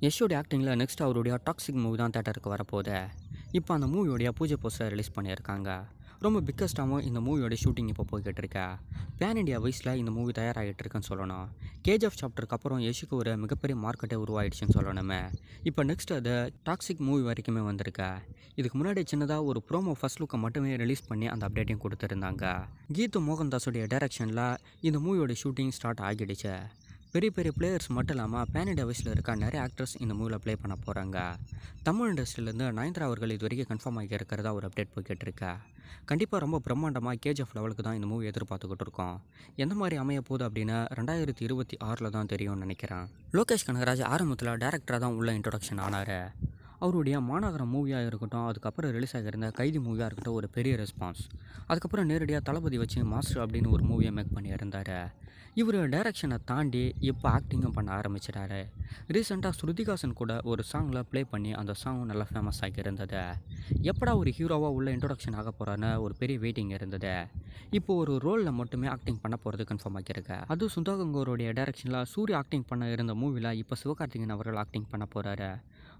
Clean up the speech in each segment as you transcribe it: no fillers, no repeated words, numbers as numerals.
யஷோட ஆக்டிங்கில் next அவருடைய toxic movie தான் தேட்டருக்கு வரப்போகுது. இப்போ அந்த மூவியோடைய பூஜை போஸ்டர் ரிலீஸ் பண்ணியிருக்காங்க. ரொம்ப பிக்கஸ்ட்டாகவும் இந்த மூவியோட ஷூட்டிங் இப்போ போய்கிட்டு இருக்கா. பேன் இண்டியா வைஸில் இந்த மூவி தயாராகிட்டு இருக்குன்னு சொல்லணும். கேஜிஎஃப் சாப்டருக்கு அப்புறம் யஷுக்கு ஒரு மிகப்பெரிய மார்க்கெட்டே உருவாயிடுச்சுன்னு சொல்லணுமே. இப்போ நெக்ஸ்ட் அது டாக்ஸிக் மூவி வரைக்குமே வந்திருக்கா. இதுக்கு முன்னாடி சின்னதாக ஒரு ப்ரோமோ ஃபர்ஸ்ட் லுக்கை மட்டுமே ரிலீஸ் பண்ணி அந்த அப்டேட்டையும் கொடுத்துருந்தாங்க. கீது மோகன்தாஸுடைய டைரக்ஷனில் இந்த மூவியோட ஷூட்டிங் ஸ்டார்ட் ஆகிடுச்சு. பெரிய பெரிய பிளேயர்ஸ் மட்டும் இல்லாமல் பேன் இண்டியா வைஸில் இருக்க நிறைய ஆக்டர்ஸ் இந்த மூவியில் ப்ளே பண்ண போகிறாங்க. தமிழ் இண்டஸ்ட்ரியிலேருந்து நயன்தாரா அவர்கள் இது வரைக்கும் கன்ஃபார்ம் ஆகி இருக்கிறதா ஒரு அப்டேட் போய்கிட்டு இருக்கா. கண்டிப்பாக ரொம்ப பிரம்மாண்டமாக கேஜிஎஃப் லெவலுக்கு தான் இந்த மூவி எதிர்பார்த்துக்கிட்டு இருக்கோம். எந்த மாதிரி அமைய போகுது அப்படின்னு 2026 தான் தெரியும்னு நினைக்கிறேன். லோகேஷ் கனகராஜ் ஆரம்பத்தில் டேரக்டராக தான் உள்ள இன்ட்ரொடக்ஷன் ஆனார். அவருடைய மாநகரம் மூவியாக இருக்கட்டும், அதுக்கப்புறம் ரிலீஸ் ஆகியிருந்த கைதி மூவியாக இருக்கட்டும் ஒரு பெரிய ரெஸ்பான்ஸ். அதுக்கப்புறம் நேரடியாக தளபதி வச்சு மாஸ்டர் அப்படின்னு ஒரு மூவியை மேக் பண்ணியிருந்தார். இவர் டைரக்ஷனை தாண்டி இப்போ ஆக்டிங்கும் பண்ண ஆரம்பிச்சிட்டாரு. ரீசெண்டாக ஸ்ருதிகாசன் கூட ஒரு சாங்கில் ப்ளே பண்ணி அந்த சாங்கும் நல்லா ஃபேமஸ் ஆகி இருந்தது. எப்படா ஒரு ஹீரோவாக உள்ள இன்ட்ரொடக்ஷன் ஆக போகிறான்னு ஒரு பெரிய வெயிட்டிங் இருந்தது. இப்போ ஒரு ரோலில் மட்டுமே ஆக்டிங் பண்ண போகிறது கன்ஃபார்ம் ஆகியிருக்கு. அதுவும் சுந்தா கங்கோருடைய டைரக்ஷனில் சூர்யா ஆக்டிங் பண்ண இருந்த மூவியில் இப்போ சிவகார்த்திகேயன் அவர்கள் ஆக்டிங் பண்ண போகிறாரு.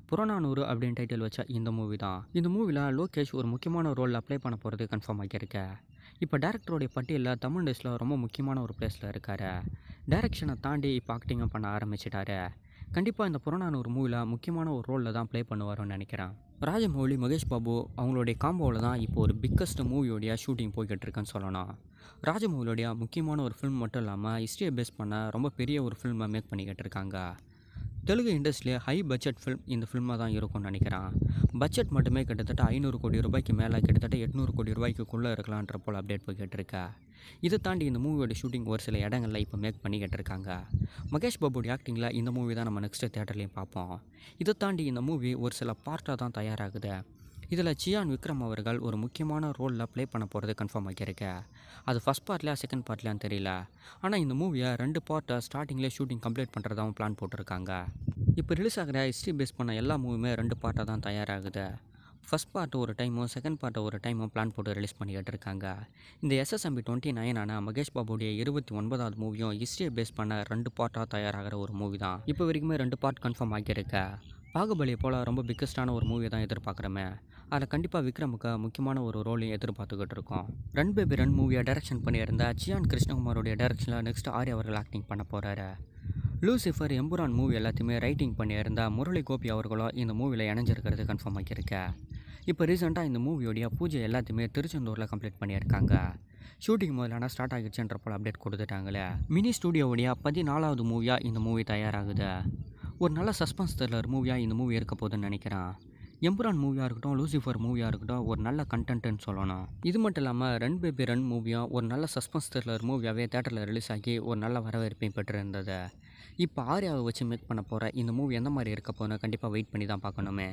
புறநானூறு அப்படின்னு டைட்டில் வச்ச இந்த மூவி தான். இந்த மூவியில் லோகேஷ் ஒரு முக்கியமான ரோலில் அப்ளை பண்ண போகிறது கன்ஃபார்ம் ஆகியிருக்கு. இப்போ டேரக்டருடைய பட்டியலில் தமிழ் இண்டஸ்ட்ரியில் ரொம்ப முக்கியமான ஒரு பிளேஸில் இருக்கார். டைரக்ஷனை தாண்டி இப்போ ஆக்டிங்கும் பண்ண ஆரம்பிச்சிட்டாரு. கண்டிப்பாக இந்த புறநானூறு மூவியில் முக்கியமான ஒரு ரோலில் தான் ப்ளே பண்ணுவாருன்னு நினைக்கிறேன். ராஜமௌலி, மகேஷ் பாபு அவங்களுடைய காம்போவில் தான் இப்போ ஒரு பிக்கஸ்ட் மூவியோடைய ஷூட்டிங் போய்கிட்டு இருக்குன்னு சொல்லணும். ராஜமௌலியோடைய முக்கியமான ஒரு ஃபில்ம் மட்டும் இல்லாமல் ஹிஸ்ட்ரியை பேஸ் பண்ண ரொம்ப பெரிய ஒரு ஃபில்மை மேக் பண்ணிக்கிட்டு இருக்காங்க. தெலுங்கு இண்டஸ்ட்ரியிலே ஹை பட்ஜெட் ஃபில்ம் இந்த ஃபில்மாக தான் இருக்கும்னு நினைக்கிறேன். பட்ஜெட் மட்டுமே கிட்டத்தட்ட 500 கோடி ரூபாய்க்கு மேலே, கிட்டத்தட்ட 800 கோடி ரூபாய்க்குள்ளே இருக்கலான்ற போல் அப்டேட் போய்கிட்டு இருக்கா. இதை தாண்டி இந்த மூவியோட ஷூட்டிங் ஒரு சில இடங்களில் இப்போ மேக் பண்ணிக்கிட்டு இருக்காங்க. மகேஷ் பாபுடைய ஆக்டிங்கில் இந்த மூவி தான் நம்ம நெக்ஸ்ட் தியேட்டர்லேயும் பார்ப்போம். இதை தாண்டி இந்த மூவி ஒரு சில பார்ட்டாக தான் தயாராகுது. இதில் சியான் விக்ரம் அவர்கள் ஒரு முக்கியமான ரோலில் ப்ளே பண்ண போகிறது கன்ஃபார்ம் ஆகியிருக்கு. அது ஃபஸ்ட் பார்ட்லையா செகண்ட் பார்ட்லையான்னு தெரியல. ஆனால் இந்த மூவியை 2 பார்ட்டை ஸ்டார்டிங்லேயே ஷூட்டிங் கம்ப்ளீட் பண்ணுறதாகவும் பிளான் போட்டிருக்காங்க. இப்போ ரிலீஸ் ஆகிற ஹிஸ்ட்ரி பேஸ் பண்ண எல்லா மூவியுமே 2 பார்ட்டாக தான் தயாராகுது. ஃபஸ்ட் பார்ட் ஒரு டைமும் செகண்ட் பார்ட் ஒரு டைமும் பிளான் போட்டு ரிலீஸ் பண்ணிக்கிட்டு இருக்காங்க. இந்த SSMB 29 மகேஷ் பாபுடைய 29வது மூவியும் ஹிஸ்ட்ரியை பேஸ் பண்ண 2 பார்ட்டாக தயாராகிற ஒரு மூவி தான். இப்போ வரைக்குமே 2 பார்ட் கன்ஃபார்ம் ஆகியிருக்கு. பாகுபலி போல் ரொம்ப பிக்கஸ்டான ஒரு மூவியை தான் எதிர்பார்க்குறோமே. அதில் கண்டிப்பாக விக்ரமுக்கு முக்கியமான ஒரு ரோலையும் எதிர்பார்த்துக்கிட்டு இருக்கோம். ரன் பேபி ரன் மூவியை டைரக்ஷன் பண்ணியிருந்த சியான் கிருஷ்ணகுமாரோடைய டைரக்ஷனில் நெக்ஸ்ட் ஆர்யா அவர்கள் ஆக்டிங் பண்ண போகிறாரு. லூசிஃபர், எம்புரான் மூவி எல்லாத்தையுமே ரைட்டிங் பண்ணியிருந்த முரளி கோபி அவர்களும் இந்த மூவியில் இணைஞ்சிருக்கிறது கன்ஃபார்ம் ஆகியிருக்கு. இப்போ ரீசெண்டாக இந்த மூவியோடைய பூஜை எல்லாத்தையுமே திருச்செந்தூரில் கம்ப்ளீட் பண்ணியிருக்காங்க. ஷூட்டிங் முதலான ஸ்டார்ட் ஆகிடுச்சுன்ற போல் அப்டேட் கொடுத்துட்டாங்களே. மினி ஸ்டூடியோவுடைய 14வது மூவியாக இந்த மூவி தயாராகுது. ஒரு நல்ல சஸ்பென்ஸ் த்ரில்லர் மூவியாக இந்த மூவி இருக்க போகுதுன்னு நினைக்கிறேன். எம்புரான் மூவியாக இருக்கட்டும், லூசிஃபர் மூவியாக இருக்கட்டும் ஒரு நல்ல கண்டென்ட்னு சொல்லணும். இது மட்டும் இல்லாமல் ரன் பேபி ரன் மூவியும் ஒரு நல்ல சஸ்பென்ஸ் த்ரில்லர் மூவியாகவே தேட்டரில் ரிலீஸ் ஆகி ஒரு நல்ல வரவேற்பையும் பெற்றிருந்தது. இப்போ ஆர்யாவை வச்சு மேக் பண்ண போகிற இந்த மூவி எந்த மாதிரி இருக்க போகுதுன்னு கண்டிப்பாக வெயிட் பண்ணி தான் பார்க்கணுமே.